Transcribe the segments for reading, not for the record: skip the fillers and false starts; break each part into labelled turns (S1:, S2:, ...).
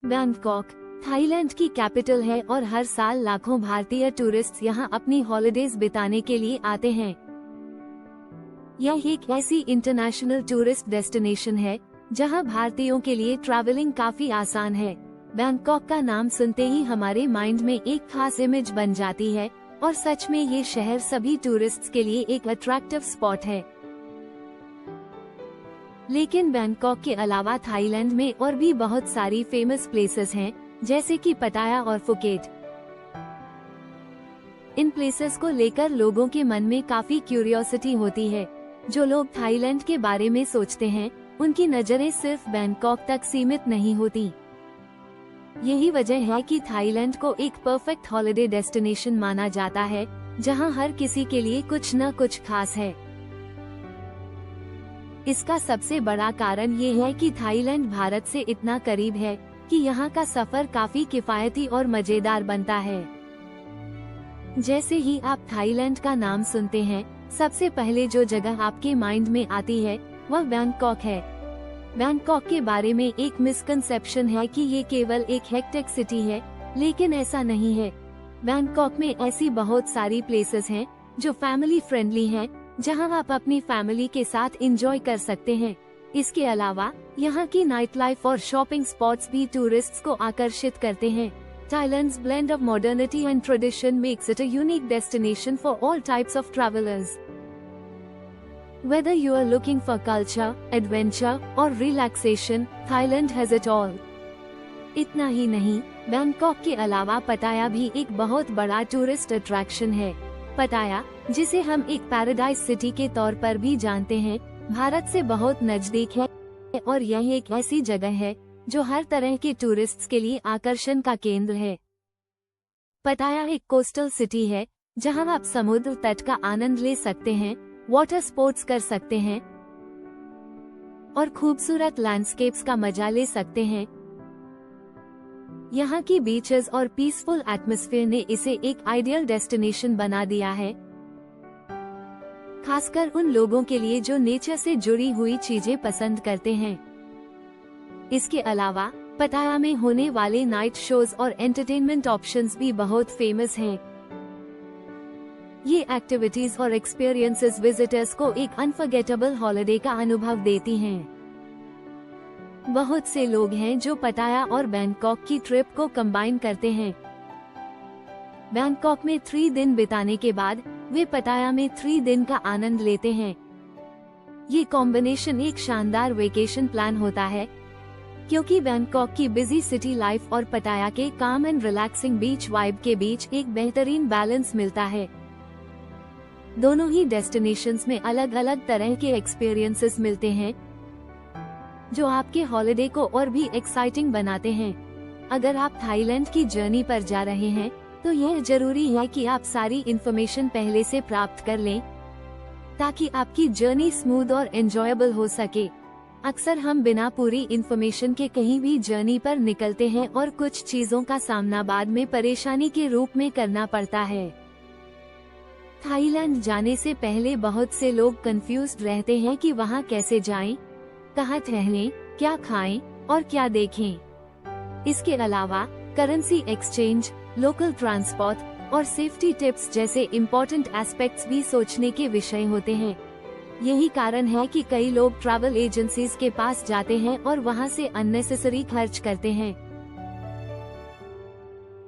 S1: Bangkok Thailand की capital है और हर साल लाखों भारतीय टूरिस्ट यहाँ अपनी हॉलिडेज बिताने के लिए आते हैं। यह एक ऐसी इंटरनेशनल टूरिस्ट डेस्टिनेशन है जहाँ भारतीयों के लिए ट्रैवलिंग काफी आसान है। बैंकॉक का नाम सुनते ही हमारे माइंड में एक खास इमेज बन जाती है और सच में ये शहर सभी टूरिस्ट्स के लिए एक अट्रैक्टिव स्पॉट है। लेकिन बैंकॉक के अलावा थाईलैंड में और भी बहुत सारी फेमस प्लेसेस हैं, जैसे कि पटाया और फुकेट। इन प्लेसेस को लेकर लोगों के मन में काफी क्यूरियोसिटी होती है। जो लोग थाईलैंड के बारे में सोचते हैं, उनकी नजरें सिर्फ बैंकॉक तक सीमित नहीं होती। यही वजह है कि थाईलैंड को एक परफेक्ट हॉलिडे डेस्टिनेशन माना जाता है, जहां हर किसी के लिए कुछ न कुछ खास है। इसका सबसे बड़ा कारण ये है कि थाईलैंड भारत से इतना करीब है कि यहाँ का सफर काफी किफायती और मजेदार बनता है। जैसे ही आप थाईलैंड का नाम सुनते हैं, सबसे पहले जो जगह आपके माइंड में आती है वह बैंकॉक है। बैंकॉक के बारे में एक मिसकंसेप्शन है कि ये केवल एक हेक्टिक सिटी है, लेकिन ऐसा नहीं है। बैंकॉक में ऐसी बहुत सारी प्लेसेस हैं जो फैमिली फ्रेंडली हैं, जहां आप अपनी फैमिली के साथ एंजॉय कर सकते हैं। इसके अलावा यहाँ की नाइट लाइफ और शॉपिंग स्पॉट्स भी टूरिस्ट्स को आकर्षित करते हैं। Thailand's blend of modernity and tradition makes it a unique destination for all types of travelers. Whether you are looking for culture, adventure or relaxation, Thailand has it all. इतना ही नहीं, Bangkok के अलावा पटाया भी एक बहुत बड़ा टूरिस्ट अट्रैक्शन है। पटाया, जिसे हम एक पैराडाइज सिटी के तौर पर भी जानते हैं, भारत से बहुत नजदीक है और यह एक ऐसी जगह है जो हर तरह के टूरिस्ट्स के लिए आकर्षण का केंद्र है। पटाया एक कोस्टल सिटी है जहां आप समुद्र तट का आनंद ले सकते हैं, वाटर स्पोर्ट्स कर सकते हैं और खूबसूरत लैंडस्केप्स का मजा ले सकते हैं। यहाँ की बीचेस और पीसफुल एटमॉस्फेयर ने इसे एक आइडियल डेस्टिनेशन बना दिया है, खासकर उन लोगों के लिए जो नेचर से जुड़ी हुई चीजें पसंद करते हैं। इसके अलावा पटाया में होने वाले नाइट शोज और एंटरटेनमेंट ऑप्शंस भी बहुत फेमस हैं। ये एक्टिविटीज और एक्सपीरियंसेस विजिटर्स को एक अनफॉरगेटेबल हॉलिडे का अनुभव देती हैं। बहुत से लोग हैं जो पटाया और बैंकॉक की ट्रिप को कंबाइन करते हैं। बैंकॉक में 3 दिन बिताने के बाद वे पटाया में 3 दिन का आनंद लेते हैं। ये कॉम्बिनेशन एक शानदार वेकेशन प्लान होता है, क्योंकि बैंकॉक की बिजी सिटी लाइफ और पटाया के काम एंड रिलैक्सिंग बीच वाइब के बीच एक बेहतरीन बैलेंस मिलता है। दोनों ही डेस्टिनेशंस में अलग अलग तरह के एक्सपीरियंसेस मिलते हैं, जो आपके हॉलिडे को और भी एक्साइटिंग बनाते हैं। अगर आप थाईलैंड की जर्नी पर जा रहे हैं, तो यह जरूरी है कि आप सारी इन्फॉर्मेशन पहले से प्राप्त कर लें, ताकि आपकी जर्नी स्मूथ और एंजॉयबल हो सके। अक्सर हम बिना पूरी इन्फॉर्मेशन के कहीं भी जर्नी पर निकलते हैं और कुछ चीजों का सामना बाद में परेशानी के रूप में करना पड़ता है। थाईलैंड जाने से पहले बहुत से लोग कंफ्यूज्ड रहते हैं कि वहां कैसे जाएं, कहां ठहरें, क्या खाएं और क्या देखें। इसके अलावा करेंसी एक्सचेंज, लोकल ट्रांसपोर्ट और सेफ्टी टिप्स जैसे इम्पोर्टेंट एस्पेक्ट्स भी सोचने के विषय होते हैं। यही कारण है कि कई लोग ट्रैवल एजेंसीज के पास जाते हैं और वहां से अननेसेसरी खर्च करते हैं।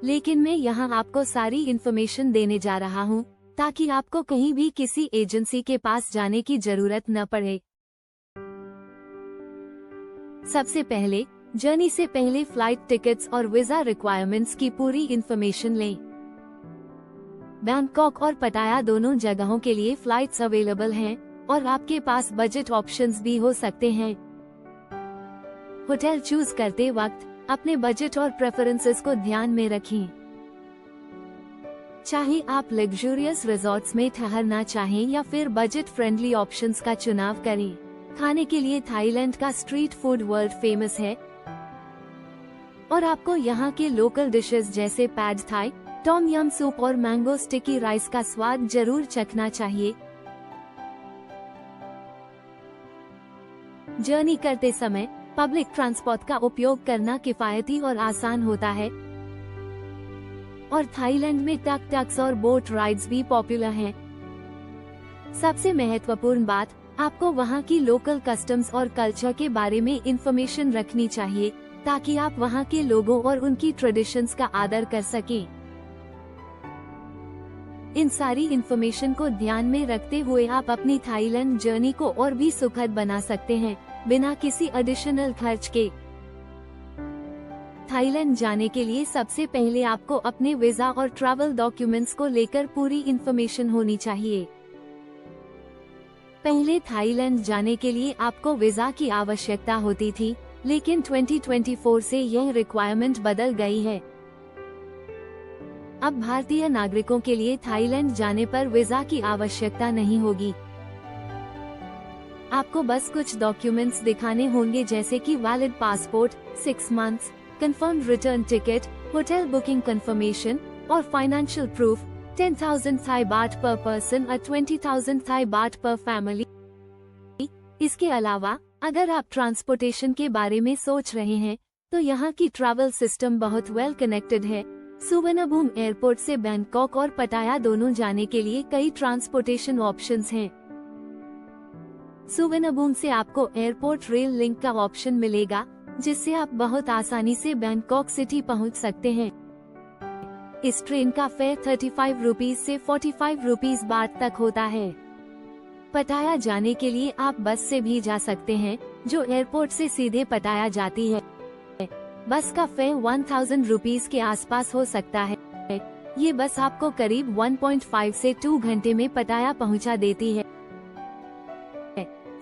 S1: लेकिन मैं यहाँ आपको सारी इन्फॉर्मेशन देने जा रहा हूँ, ताकि आपको कहीं भी किसी एजेंसी के पास जाने की जरूरत न पड़े। सबसे पहले, जर्नी से पहले फ्लाइट टिकट्स और वीजा रिक्वायरमेंट्स की पूरी इन्फॉर्मेशन लें। बैंकॉक और पटाया दोनों जगहों के लिए फ्लाइट्स अवेलेबल हैं और आपके पास बजट ऑप्शंस भी हो सकते हैं। होटल चूज करते वक्त अपने बजट और प्रेफरेंसेस को ध्यान में रखें। चाहे आप लग्जूरियस रिजॉर्ट्स में ठहरना चाहें या फिर बजट फ्रेंडली ऑप्शंस का चुनाव करें। खाने के लिए थाईलैंड का स्ट्रीट फूड वर्ल्ड फेमस है और आपको यहाँ के लोकल डिशेस जैसे pad Thai, Tom yum soup और मैंगो स्टिकी राइस का स्वाद जरूर चखना चाहिए। जर्नी करते समय पब्लिक ट्रांसपोर्ट का उपयोग करना किफायती और आसान होता है और थाईलैंड में टक टक्स और बोट राइड्स भी पॉपुलर हैं। सबसे महत्वपूर्ण बात, आपको वहाँ की लोकल कस्टम्स और कल्चर के बारे में इंफॉर्मेशन रखनी चाहिए ताकि आप वहाँ के लोगों और उनकी ट्रेडिशंस का आदर कर सकें। इन सारी इंफॉर्मेशन को ध्यान में रखते हुए आप अपनी थाईलैंड जर्नी को और भी सुखद बना सकते हैं बिना किसी एडिशनल खर्च के। थाईलैंड जाने के लिए सबसे पहले आपको अपने वीजा और ट्रैवल डॉक्यूमेंट्स को लेकर पूरी इंफॉर्मेशन होनी चाहिए। पहले थाईलैंड जाने के लिए आपको वीजा की आवश्यकता होती थी, लेकिन 2024 से यह रिक्वायरमेंट बदल गई है। अब भारतीय नागरिकों के लिए थाईलैंड जाने पर वीजा की आवश्यकता नहीं होगी। आपको बस कुछ डॉक्यूमेंट्स दिखाने होंगे जैसे कि valid passport, 6 months, confirm return ticket, hotel booking confirmation और फाइनेंशियल प्रूफ, 10,000 थाई बाट पर पर्सन और 20,000 थाई बाट पर फैमिली। इसके अलावा अगर आप ट्रांसपोर्टेशन के बारे में सोच रहे हैं तो यहाँ की ट्रैवल सिस्टम बहुत वेल कनेक्टेड है। सुवर्णभूमि एयरपोर्ट से बैंकॉक और पटाया दोनों जाने के लिए कई ट्रांसपोर्टेशन ऑप्शंस हैं। सुवर्णभूमि से आपको एयरपोर्ट रेल लिंक का ऑप्शन मिलेगा जिससे आप बहुत आसानी से बैंकॉक सिटी पहुंच सकते हैं। इस ट्रेन का फेयर 35 रुपीज से 45 रुपीज बाट तक होता है। पटाया जाने के लिए आप बस से भी जा सकते हैं जो एयरपोर्ट से सीधे पटाया जाती है। बस का फेयर 1000 रुपीज के आसपास हो सकता है। ये बस आपको करीब 1.5 से 2 घंटे में पटाया पहुंचा देती है।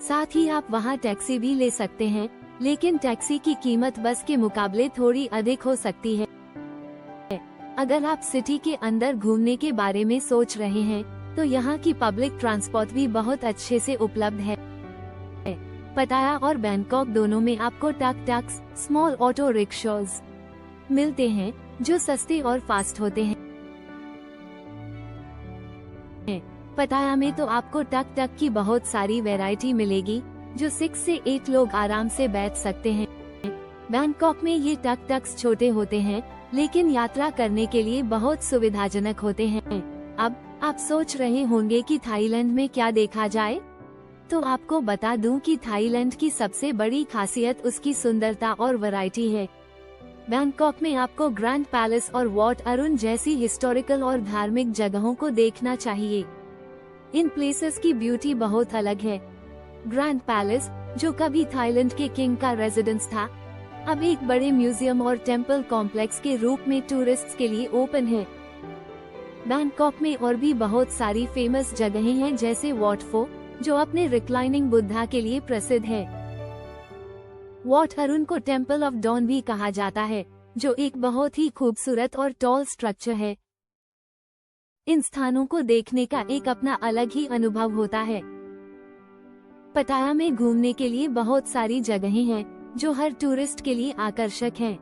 S1: साथ ही आप वहां टैक्सी भी ले सकते हैं, लेकिन टैक्सी की कीमत बस के मुकाबले थोड़ी अधिक हो सकती है। अगर आप सिटी के अंदर घूमने के बारे में सोच रहे हैं तो यहाँ की पब्लिक ट्रांसपोर्ट भी बहुत अच्छे से उपलब्ध है। पटाया और बैंकॉक दोनों में आपको टक टक्स, स्मॉल ऑटो रिक्शाज मिलते हैं जो सस्ते और फास्ट होते हैं। पटाया में तो आपको टक टक की बहुत सारी वैरायटी मिलेगी जो 6 से 8 लोग आराम से बैठ सकते हैं। बैंकॉक में ये टक टक्स छोटे होते हैं लेकिन यात्रा करने के लिए बहुत सुविधाजनक होते हैं। अब आप सोच रहे होंगे कि थाईलैंड में क्या देखा जाए, तो आपको बता दूं कि थाईलैंड की सबसे बड़ी खासियत उसकी सुंदरता और वैरायटी है। बैंकॉक में आपको ग्रैंड पैलेस और वॉट अरुण जैसी हिस्टोरिकल और धार्मिक जगहों को देखना चाहिए। इन प्लेसेस की ब्यूटी बहुत अलग है। ग्रैंड पैलेस, जो कभी थाईलैंड के किंग का रेजिडेंस था, अब एक बड़े म्यूजियम और टेम्पल कॉम्प्लेक्स के रूप में टूरिस्ट्स के लिए ओपन है। बैंकॉक में और भी बहुत सारी फेमस जगहें हैं जैसे वॉट फो, जो अपने रिक्लाइनिंग बुद्धा के लिए प्रसिद्ध है। वॉट अरुण को टेम्पल ऑफ डॉन भी कहा जाता है, जो एक बहुत ही खूबसूरत और टॉल स्ट्रक्चर है। इन स्थानों को देखने का एक अपना अलग ही अनुभव होता है। पटाया में घूमने के लिए बहुत सारी जगहें हैं जो हर टूरिस्ट के लिए आकर्षक हैं।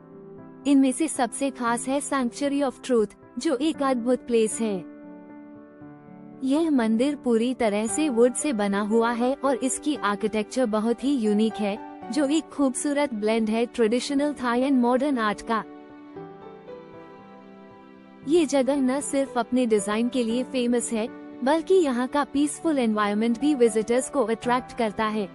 S1: इनमें से सबसे खास है सैंक्चुरी ऑफ ट्रूथ, जो एक अद्भुत प्लेस है। यह मंदिर पूरी तरह से वुड से बना हुआ है और इसकी आर्किटेक्चर बहुत ही यूनिक है, जो एक खूबसूरत ब्लेंड है traditional Thai and modern art का। ये जगह न सिर्फ अपने डिजाइन के लिए फेमस है, बल्कि यहाँ का पीसफुल एनवायरनमेंट भी विजिटर्स को अट्रैक्ट करता है।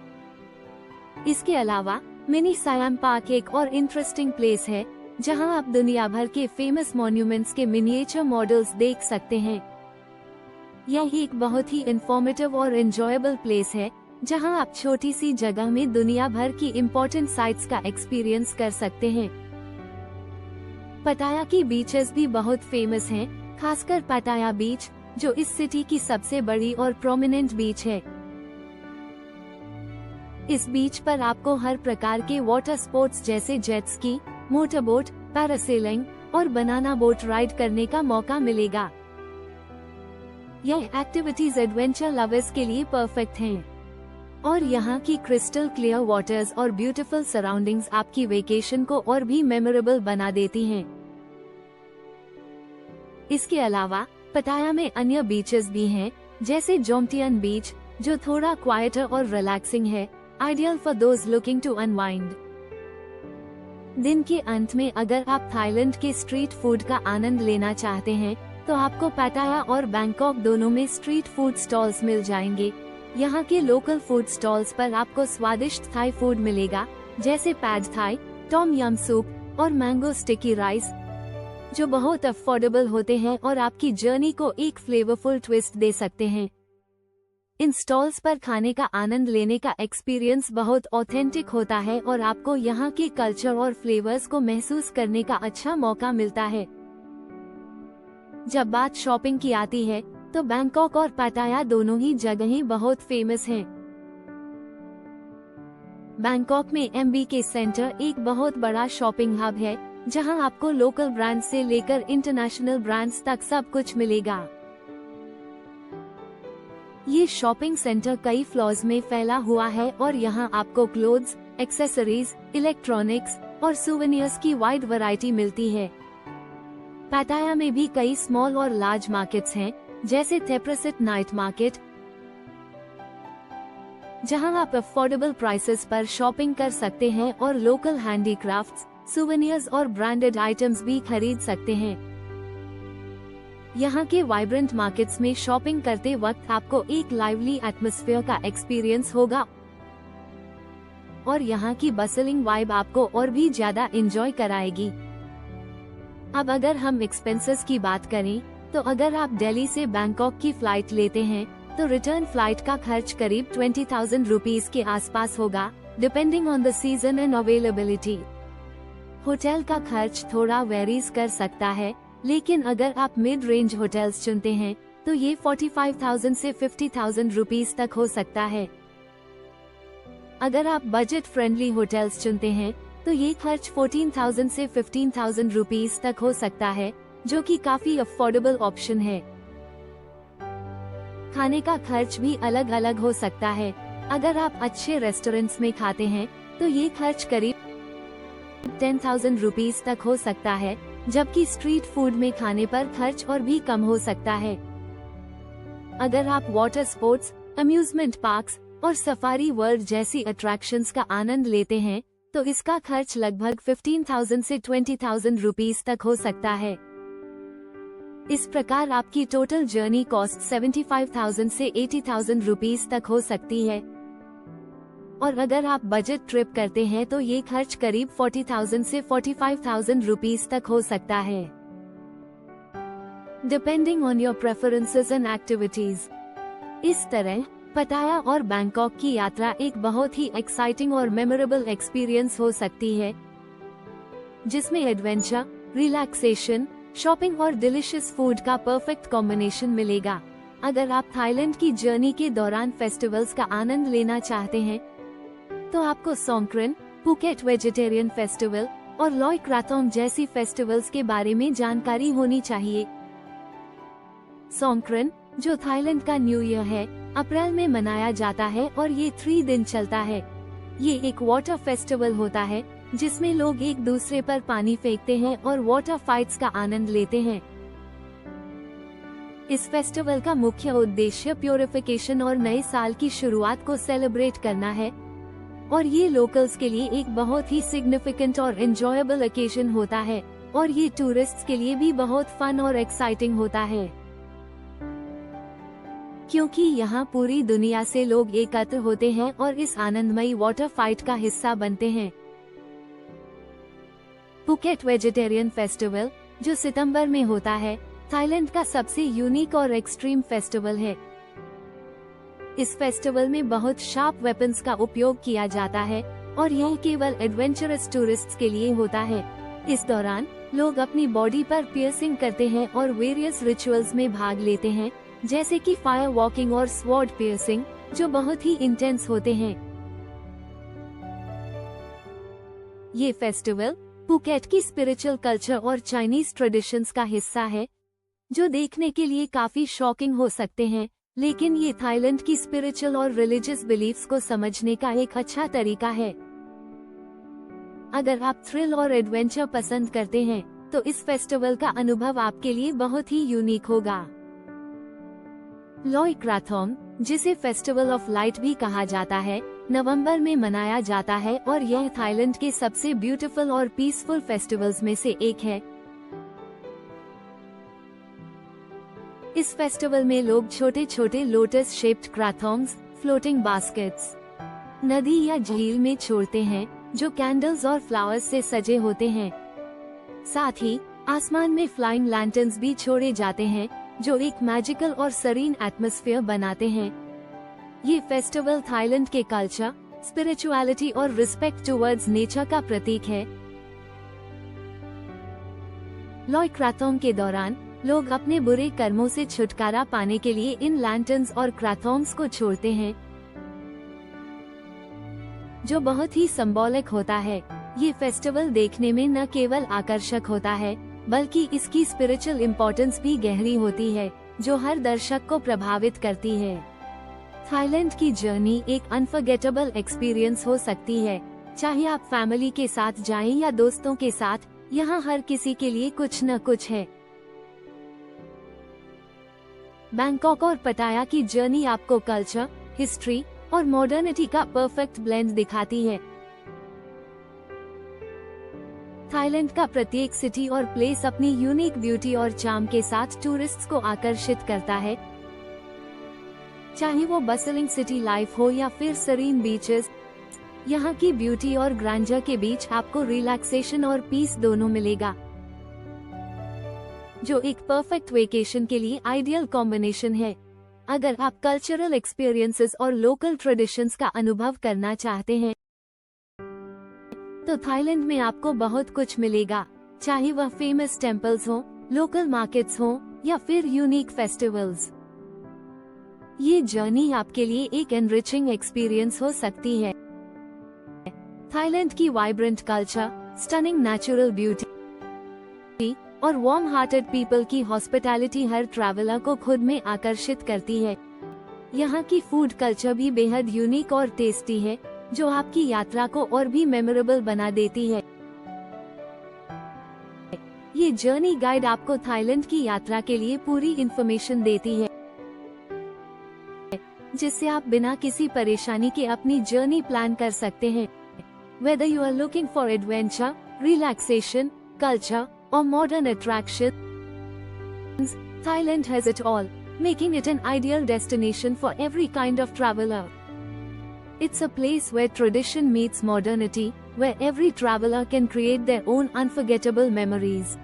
S1: इसके अलावा मिनी सायाम पार्क एक और इंटरेस्टिंग प्लेस है, जहां आप दुनिया भर के फेमस मॉन्यूमेंट्स के मिनिएचर मॉडल्स देख सकते हैं। यह एक बहुत ही इंफॉर्मेटिव और एंजॉयबल प्लेस है, जहां आप छोटी सी जगह में दुनिया भर की इम्पोर्टेंट साइट्स का एक्सपीरियंस कर सकते हैं। पटाया की बीचेस भी बहुत फेमस हैं, खासकर पटाया बीच, जो इस सिटी की सबसे बड़ी और प्रोमिनेंट बीच है। इस बीच पर आपको हर प्रकार के वाटर स्पोर्ट्स जैसे jet ski, motor boat, parasailing और बनाना बोट राइड करने का मौका मिलेगा। यह एक्टिविटीज एडवेंचर लवर्स के लिए परफेक्ट हैं। और यहाँ की क्रिस्टल क्लियर वाटर्स और ब्यूटीफुल सराउंडिंग्स आपकी वेकेशन को और भी मेमोरेबल बना देती हैं। इसके अलावा पटाया में अन्य बीचेस भी हैं, जैसे जोमटियन बीच, जो थोड़ा क्वाइटर और रिलैक्सिंग है, ideal for those looking to unwind. दिन के अंत में अगर आप थाईलैंड के स्ट्रीट फूड का आनंद लेना चाहते हैं तो आपको पाटाया और बैंकॉक दोनों में स्ट्रीट फूड स्टॉल्स मिल जाएंगे। यहाँ के लोकल फूड स्टॉल्स पर आपको स्वादिष्ट थाई फूड मिलेगा, जैसे pad Thai, Tom yum soup और मैंगो स्टिकी राइस, जो बहुत अफोर्डेबल होते हैं और आपकी जर्नी को एक फ्लेवरफुल ट्विस्ट दे सकते हैं। इन स्टॉल्स पर खाने का आनंद लेने का एक्सपीरियंस बहुत ऑथेंटिक होता है और आपको यहाँ के कल्चर और फ्लेवर्स को महसूस करने का अच्छा मौका मिलता है। जब बात शॉपिंग की आती है तो बैंकॉक और पाटाया दोनों ही जगहें बहुत फेमस हैं। बैंकॉक में MBK सेंटर एक बहुत बड़ा शॉपिंग हब है, जहां आपको लोकल ब्रांड से लेकर इंटरनेशनल ब्रांड्स तक सब कुछ मिलेगा। ये शॉपिंग सेंटर कई फ्लोर्स में फैला हुआ है और यहाँ आपको क्लोथ्स, एक्सेसरीज, इलेक्ट्रॉनिक्स और सुवेनियर्स की वाइड वैरायटी मिलती है। पाटाया में भी कई स्मॉल और लार्ज मार्केट्स हैं, जैसे थेप्रासिट नाइट मार्केट, जहां आप अफोर्डेबल प्राइसेस पर शॉपिंग कर सकते हैं और लोकल हैंडीक्राफ्ट्स, सुवेनियर्स और ब्रांडेड आइटम्स भी खरीद सकते हैं। यहाँ के वाइब्रेंट मार्केट्स में शॉपिंग करते वक्त आपको एक लाइवली एटमॉस्फेयर का एक्सपीरियंस होगा और यहाँ की बसलिंग वाइब आपको और भी ज्यादा एंजॉय कराएगी। अब अगर हम एक्सपेंसेस की बात करें तो अगर आप दिल्ली से बैंकॉक की फ्लाइट लेते हैं तो रिटर्न फ्लाइट का खर्च करीब 20,000 रुपीज के आसपास होगा, depending on the season and availability. Hotel का खर्च थोड़ा वेरीज कर सकता है, लेकिन अगर आप मिड रेंज होटल्स चुनते हैं तो ये 45,000 से 50,000 रुपीज तक हो सकता है। अगर आप बजट फ्रेंडली होटल्स चुनते हैं तो ये खर्च 14,000 से 15,000 रुपीज तक हो सकता है, जो कि काफी अफोर्डेबल ऑप्शन है। खाने का खर्च भी अलग अलग हो सकता है। अगर आप अच्छे रेस्टोरेंट्स में खाते हैं तो ये खर्च करीब 10,000 रुपीज तक हो सकता है, जबकि स्ट्रीट फूड में खाने पर खर्च और भी कम हो सकता है। अगर आप वाटर स्पोर्ट्स, अम्यूजमेंट पार्क्स और सफारी वर्ल्ड जैसी अट्रैक्शंस का आनंद लेते हैं तो इसका खर्च लगभग 15,000 से 20,000 रुपीज तक हो सकता है। इस प्रकार आपकी टोटल जर्नी कॉस्ट 75,000 से 80,000 रुपीज तक हो सकती है। और अगर आप बजट ट्रिप करते हैं तो ये खर्च करीब 40,000 से 45,000 रुपीज तक हो सकता है, depending on your preferences and activities. इस तरह पाटाया और बैंकॉक की यात्रा एक बहुत ही एक्साइटिंग और मेमोरेबल एक्सपीरियंस हो सकती है, जिसमें एडवेंचर, रिलैक्सेशन, शॉपिंग और डिलिशियस फूड का परफेक्ट कॉम्बिनेशन मिलेगा। अगर आप थाईलैंड की जर्नी के दौरान फेस्टिवल्स का आनंद लेना चाहते हैं तो आपको सॉन्क्रेन, पुकेट वेजिटेरियन फेस्टिवल और लॉय क्राथोंग जैसी फेस्टिवल्स के बारे में जानकारी होनी चाहिए। सॉन्क्रेन, जो थाईलैंड का न्यू ईयर है, अप्रैल में मनाया जाता है और ये 3 दिन चलता है। ये एक वाटर फेस्टिवल होता है जिसमें लोग एक दूसरे पर पानी फेंकते हैं और वाटर फाइट्स का आनंद लेते हैं। इस फेस्टिवल का मुख्य उद्देश्य प्यूरिफिकेशन और नए साल की शुरुआत को सेलिब्रेट करना है और ये लोकल्स के लिए एक बहुत ही सिग्निफिकेंट और एंजॉयबल ओकेजन होता है और ये टूरिस्ट्स के लिए भी बहुत फन और एक्साइटिंग होता है, क्योंकि यहाँ पूरी दुनिया से लोग एकत्र होते हैं और इस आनंदमयी वाटर फाइट का हिस्सा बनते हैं। पुकेट वेजिटेरियन फेस्टिवल, जो सितंबर में होता है, थाईलैंड का सबसे यूनिक और एक्सट्रीम फेस्टिवल है। इस फेस्टिवल में बहुत शार्प वेपन्स का उपयोग किया जाता है और यह केवल एडवेंचरस टूरिस्ट्स के लिए होता है। इस दौरान लोग अपनी बॉडी पर पियर्सिंग करते हैं और वेरियस रिचुअल्स में भाग लेते हैं, जैसे कि फायर वॉकिंग और स्वॉर्ड पियर्सिंग, जो बहुत ही इंटेंस होते हैं। ये फेस्टिवल पुकेट की स्पिरिचुअल कल्चर और चाइनीज ट्रेडिशंस का हिस्सा है, जो देखने के लिए काफी शॉकिंग हो सकते हैं, लेकिन ये थाईलैंड की स्पिरिचुअल और रिलीजियस बिलीफ्स को समझने का एक अच्छा तरीका है। अगर आप थ्रिल और एडवेंचर पसंद करते हैं तो इस फेस्टिवल का अनुभव आपके लिए बहुत ही यूनिक होगा। लॉय क्राथोंग, जिसे फेस्टिवल ऑफ लाइट भी कहा जाता है, नवंबर में मनाया जाता है और यह थाईलैंड के सबसे ब्यूटीफुल और पीसफुल फेस्टिवल्स में से एक है। इस फेस्टिवल में लोग छोटे छोटे लोटस शेप्ड क्राथोंग्स, फ्लोटिंग बास्केट्स, नदी या झील में छोड़ते हैं जो कैंडल्स और फ्लावर्स से सजे होते हैं। साथ ही आसमान में फ्लाइंग लैंटर्न्स भी छोड़े जाते हैं जो एक मैजिकल और सरीन एटमॉस्फेयर बनाते हैं। ये फेस्टिवल थाईलैंड के कल्चर, स्पिरिचुअलिटी और रिस्पेक्ट टुवर्ड्स नेचर का प्रतीक है। लॉय क्राथोंग के दौरान लोग अपने बुरे कर्मों से छुटकारा पाने के लिए इन लैंटर्न्स और क्राथोंग्स को छोड़ते हैं, जो बहुत ही सिंबॉलिक होता है। ये फेस्टिवल देखने में न केवल आकर्षक होता है बल्कि इसकी स्पिरिचुअल इम्पोर्टेंस भी गहरी होती है जो हर दर्शक को प्रभावित करती है। थाईलैंड की जर्नी एक अनफॉरगेटेबल एक्सपीरियंस हो सकती है, चाहे आप फैमिली के साथ जाएं या दोस्तों के साथ, यहाँ हर किसी के लिए कुछ न कुछ है। बैंकॉक और पटाया की जर्नी आपको कल्चर, हिस्ट्री और मॉडर्निटी का परफेक्ट ब्लेंड दिखाती है। थाईलैंड का प्रत्येक सिटी और प्लेस अपनी यूनिक ब्यूटी और चार्म के साथ टूरिस्ट्स को आकर्षित करता है, चाहे वो बसलिंग सिटी लाइफ हो या फिर सरीन बीचेस। यहाँ की ब्यूटी और ग्रैंडर के बीच आपको रिलैक्सेशन और पीस दोनों मिलेगा, जो एक परफेक्ट वेकेशन के लिए आइडियल कॉम्बिनेशन है। अगर आप कल्चरल एक्सपीरियंसेस और लोकल ट्रेडिशंस का अनुभव करना चाहते हैं तो थाईलैंड में आपको बहुत कुछ मिलेगा, चाहे वह फेमस टेम्पल्स हो, लोकल मार्केट्स हो या फिर यूनिक फेस्टिवल्स। ये जर्नी आपके लिए एक एनरिचिंग एक्सपीरियंस हो सकती है। थाईलैंड की vibrant culture, stunning natural beauty और वार्म हार्टेड पीपल की हॉस्पिटैलिटी हर ट्रैवलर को खुद में आकर्षित करती है। यहाँ की फूड कल्चर भी बेहद यूनिक और टेस्टी है, जो आपकी यात्रा को और भी मेमोरेबल बना देती है। ये जर्नी गाइड आपको थाईलैंड की यात्रा के लिए पूरी इंफॉर्मेशन देती है, जिससे आप बिना किसी परेशानी के अपनी जर्नी प्लान कर सकते हैं। Whether you are looking for adventure, relaxation, culture, or modern attractions, Thailand has it all, making it an ideal destination for every kind of traveler. It's a place where tradition meets modernity, where every traveler can create their own unforgettable memories.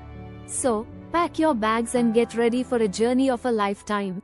S1: So, pack your bags and get ready for a journey of a lifetime.